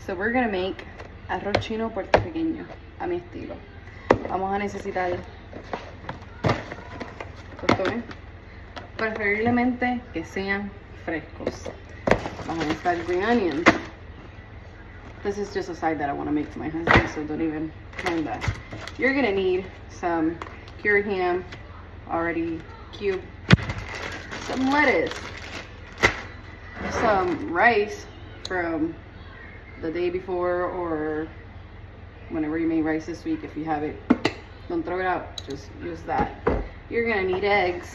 So we're gonna make arroz chino puertorriqueño, a mi estilo. Vamos a necesitar tostones, preferiblemente que sean frescos. Vamos a necesitar green onions. This is just a side that I want to make to my husband, so don't even mind that. You're gonna need some cured ham, already cubed, some lettuce, some rice from the day before or whenever you made rice this week. If you have it, don't throw it out, just use that. You're gonna need eggs.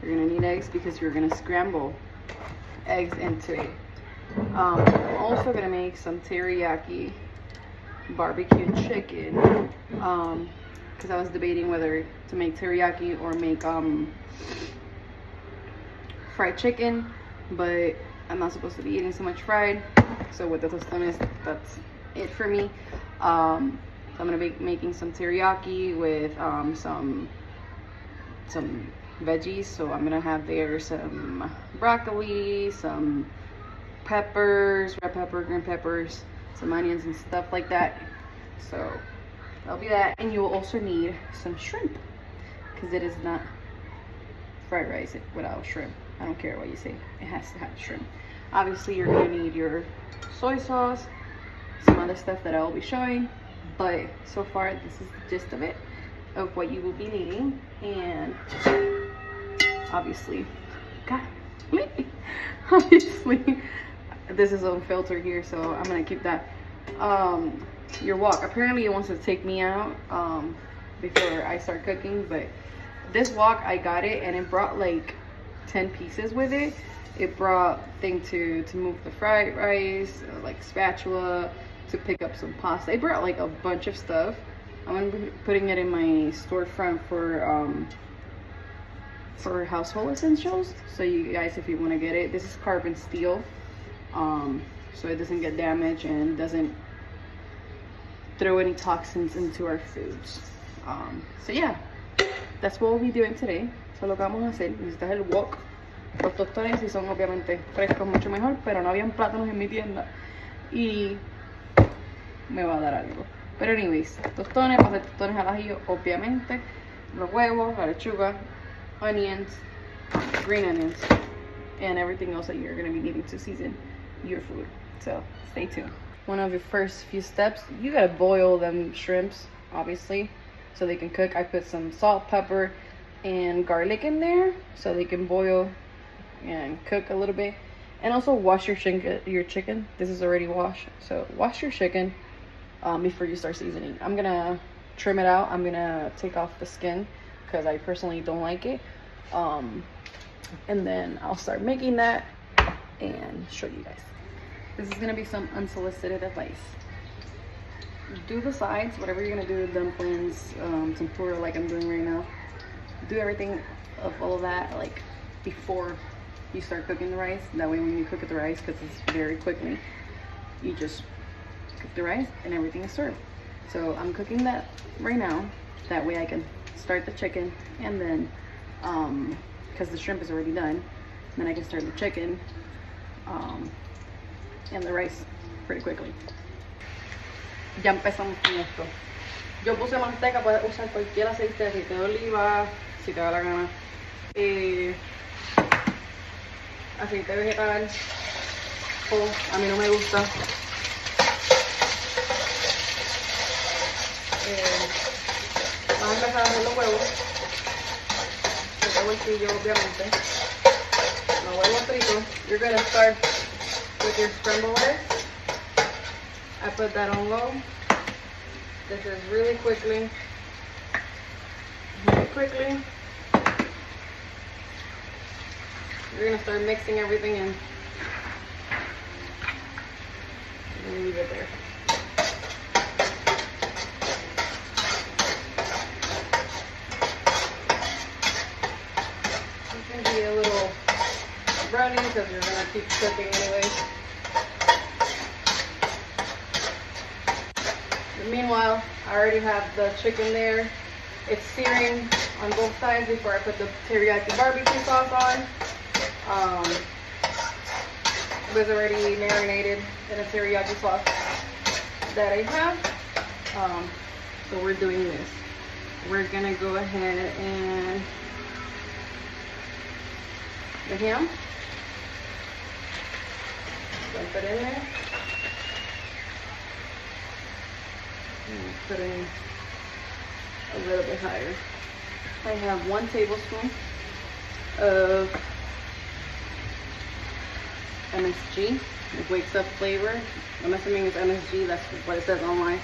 You're gonna need eggs because you're gonna scramble eggs into it. I'm also gonna make some teriyaki barbecue chicken because I was debating whether to make teriyaki or make fried chicken, but I'm not supposed to be eating so much fried, so with the tostones, that's it for me. So I'm gonna be making some teriyaki with some veggies. So I'm gonna have there some broccoli, some peppers, red pepper, green peppers, some onions and stuff like that. So that'll be that. And you will also need some shrimp because it is not fried rice without shrimp. I don't care what you say, it has to have shrimp. Obviously you're gonna need your soy sauce, some other stuff that I will be showing, but so far this is the gist of it, of what you will be needing. And obviously, obviously this is unfiltered here, so I'm gonna keep that. Your wok, apparently it wants to take me out before I start cooking, but this wok, I got it and it brought like 10 pieces with it. It brought thing to move the fried rice, like spatula, to pick up some pasta. It brought like a bunch of stuff. I'm gonna be putting it in my storefront for household essentials. So you guys, if you want to get it, this is carbon steel, so it doesn't get damaged and doesn't throw any toxins into our foods. So yeah, that's what we'll be doing today. So lo que vamos a hacer, necesitas el wok, los tostones, si son obviamente frescos mucho mejor, pero no habían plátanos en mi tienda y me va a dar algo. Pero anyways, tostones, para hacer tostones al ajillo, obviamente, los huevos, la lechuga, onions, green onions, and everything else that you're going to be needing to season your food. So stay tuned. One of your first few steps, you gotta boil them shrimps, obviously, so they can cook. I put some salt, pepper, and garlic in there so they can boil and cook a little bit. And also wash your chicken. This is already washed, so wash your chicken before you start seasoning. I'm gonna trim it out. I'm gonna take off the skin because I personally don't like it. And then I'll start making that and show you guys. This is gonna be some unsolicited advice. Do the sides, whatever you're gonna do, dumplings, tempura, like I'm doing right now. Do everything of all of that like before you start cooking the rice. That way when you cook the rice, because it's very quickly, you just cook the rice and everything is served. So I'm cooking that right now. That way I can start the chicken, and then because the shrimp is already done, then I can start the chicken and the rice pretty quickly. Ya empezamos con esto. Yo puse manteca, puedes usar cualquier aceite de oliva, si te da la gana. Aceite vegetal, o a mí no me gusta. Vamos a empezar a hacer los huevos. El bolsillo, obviamente. Los huevos fritos. You're gonna start with your scrambled eggs. I put that on low. This is really quickly. You're gonna start mixing everything in. And leave it there. It's gonna be a little brownie because you're gonna keep cooking anyway. But meanwhile, I already have the chicken there. It's searing on both sides before I put the teriyaki barbecue sauce on. was already marinated in a teriyaki sauce that I have. So we're doing this. We're gonna go ahead and the ham. Dump it in there. And put in a little bit higher. I have 1 tablespoon of MSG. It wakes up flavor. I'm assuming it's MSG, that's what it says online.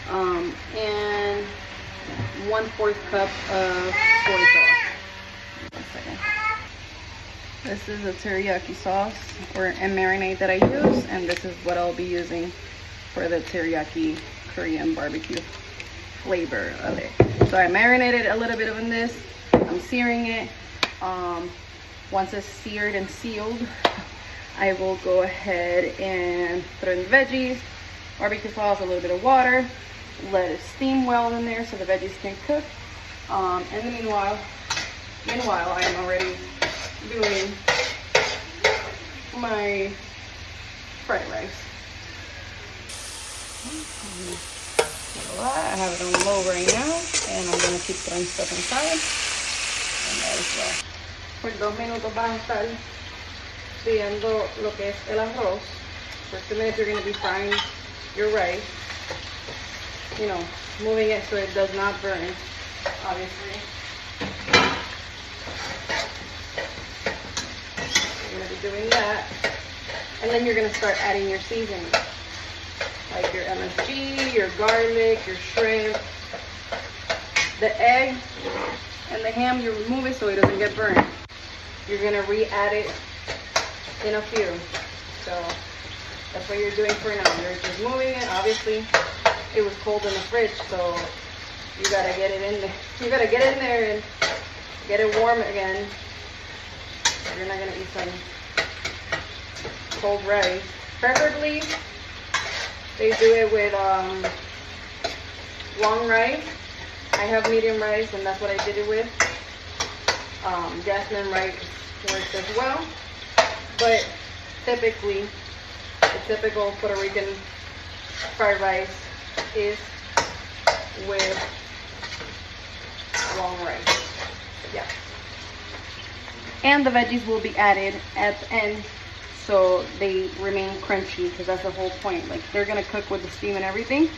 And 1/4 cup of soy sauce. 1 second. This is a teriyaki sauce and marinade that I use, and this is what I'll be using for the teriyaki Korean barbecue flavor of it. So I marinated a little bit in this. I'm searing it. Once it's seared and sealed, I will go ahead and throw in the veggies, barbecue sauce, a little bit of water, let it steam well in there so the veggies can cook. And meanwhile, I am already doing my fried rice. I have it on low right now, and I'm going to keep throwing stuff inside. And that is well. Por 2 minutos vas a estar friendo lo que es el arroz. For 2 minutes you're going to be frying your rice. You know, moving it so it does not burn, obviously. You're going to be doing that. And then you're going to start adding your seasoning. Like your MSG, your garlic, your shrimp, the egg, and the ham. You remove it so it doesn't get burned. You're going to re-add it in a few. So that's what you're doing for now. You're just moving it. Obviously, it was cold in the fridge, so you got to get it in there. You got to get in there and get it warm again. You're not going to eat some cold rice. Preferably, they do it with long rice. I have medium rice, and that's what I did it with. Jasmine rice works as well. But typically, the typical Puerto Rican fried rice is with long rice. Yeah. And the veggies will be added at the end so they remain crunchy, because that's the whole point. Like, they're gonna cook with the steam and everything.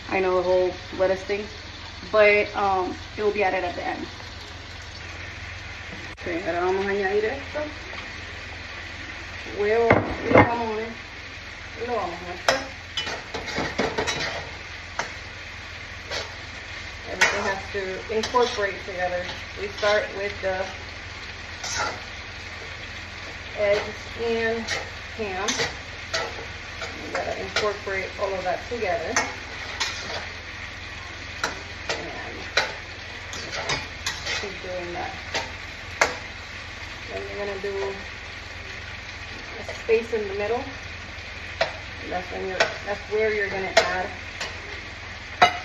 I know the whole lettuce thing, but it will be added at the end. Okay, ahora vamos a añadir esto. Huevo y jamones. Y lo vamos a mezclar. Everything has to incorporate together. We start with the eggs and ham. We gotta incorporate all of that together. And keep doing that. Then you're gonna do a space in the middle. And that's where you're gonna add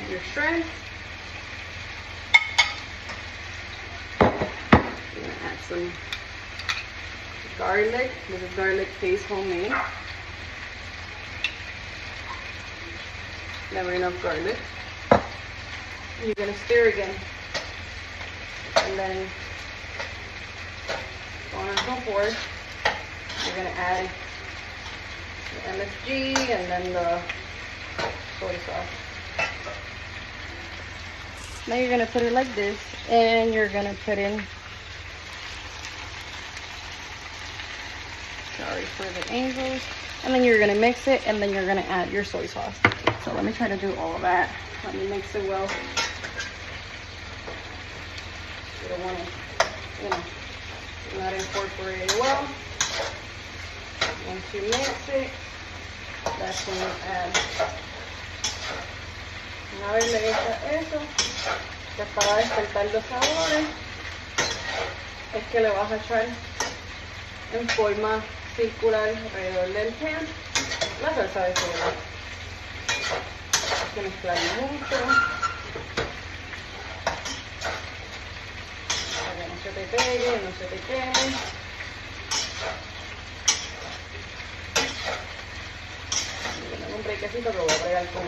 your shrimp. You're gonna add some garlic. This is garlic paste, homemade. Never enough garlic. You're gonna stir again, and then so on and so forth. You're gonna add the MSG and then the soy sauce. Now you're gonna put it like this, and you're gonna put in, sorry for the angles, and then you're gonna mix it, and then you're gonna add your soy sauce. So let me try to do all of that. Let me mix it well. You don't want to, not incorporate it well. Once you mix it, that's when you add. Una vez le echas eso, que para despertar los sabores, es que le vas a echar en forma circular alrededor del pan la salsa de soya. Hay que mezclarlo mucho para que no se te pegue, no se te queme. compré quesito que lo voy a agregar con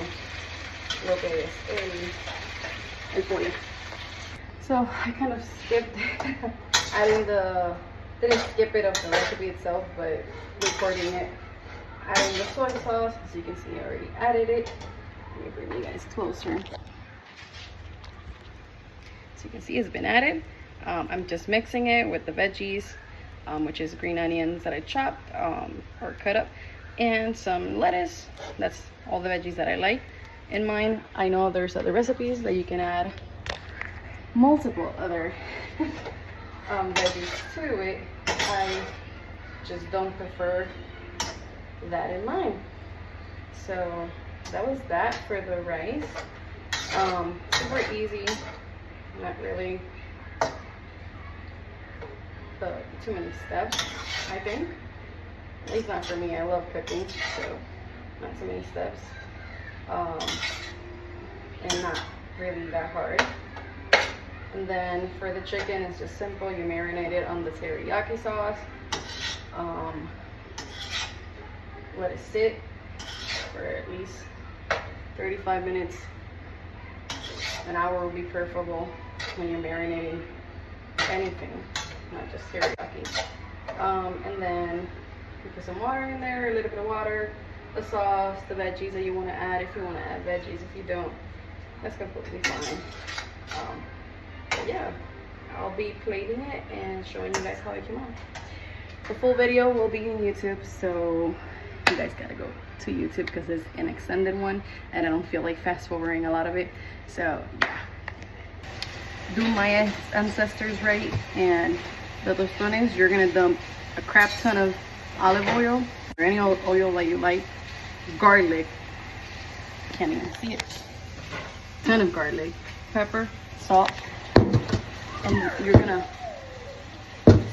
lo que es el pollo. So I kind of skipped adding didn't skip it of the recipe itself, but recording it, adding the soy sauce. As you can see, I already added it. Let me bring you guys closer. So you can see it's been added. I'm just mixing it with the veggies, which is green onions that I chopped or cut up, and some lettuce. That's all the veggies that I like in mine. I know there's other recipes that you can add multiple other veggies to it. I just don't prefer that in mine. So that was that for the rice. Super easy, not really too many steps, I think. At least not for me. I love cooking, so not too many steps. And not really that hard. And then for the chicken, it's just simple. You marinate it on the teriyaki sauce. Let it sit for at least 35 minutes. An hour will be preferable when you're marinating anything, not just teriyaki. And then you put some water in there, a little bit of water, the sauce, the veggies that you want to add. If you want to add veggies, if you don't, that's completely fine. But yeah, I'll be plating it and showing you guys how it came out. The full video will be in YouTube, so you guys gotta go to YouTube because it's an extended one and I don't feel like fast forwarding a lot of it. So yeah, do my ancestors right. And the tostones, you're gonna dump a crap ton of olive oil or any oil that you like, garlic, can't even see it, ton of garlic, pepper, salt, and you're gonna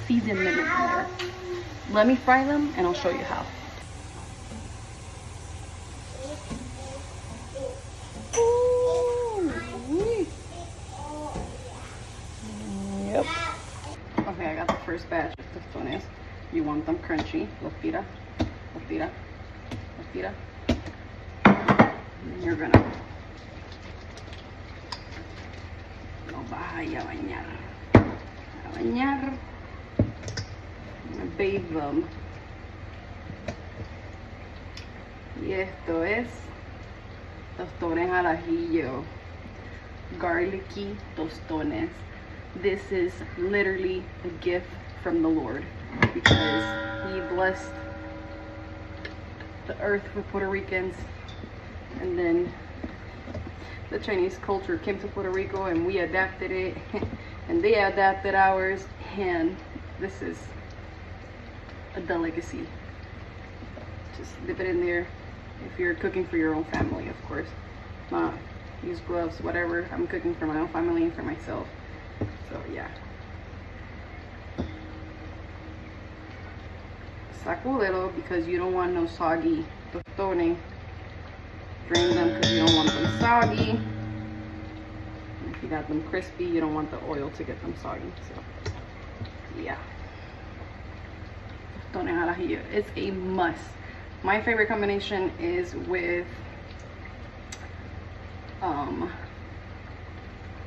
season them in there. Let me fry them and I'll show you how. Yep. Okay, I got the first batch of tostones. You want them crunchy. Los tira, los tira, los tira. And you're gonna los vas a bañar. A bañar. Bathe them. Y esto es tostones alajillo, garlicky tostones. This is literally a gift from the Lord because he blessed the earth with Puerto Ricans, and then the Chinese culture came to Puerto Rico and we adapted it and they adapted ours, and this is a delicacy. Just dip it in there if you're cooking for your own family, of course. Not use gloves, whatever. I'm cooking for my own family and for myself. So yeah. Sacudelo because you don't want no soggy tostones. Drain them because you don't want them soggy. And if you got them crispy, you don't want the oil to get them soggy. So yeah. Tostones al ajillo. It's a must. My favorite combination is with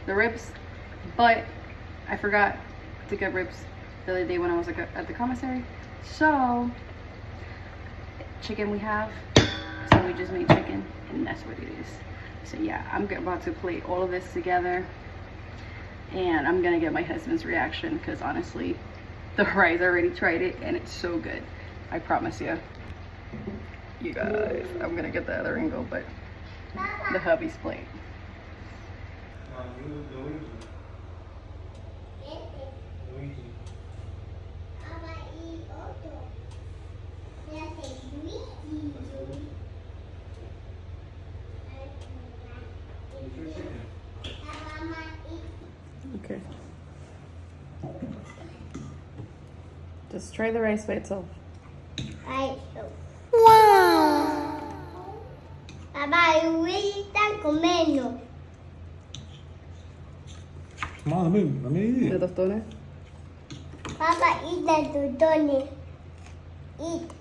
the ribs, but I forgot to get ribs the other day when I was at the commissary. So chicken we have, so we just made chicken and that's what it is. So yeah, I'm about to plate all of this together and I'm gonna get my husband's reaction because honestly the rice, I already tried it and it's so good. I promise you. You guys, I'm gonna get the other angle, but the hubby's plate. Okay. Just try the rice by itself. Wow! Papá, we están comiendo. Come on, let me eat. The tostones? Papa, eat the tostones. Eat.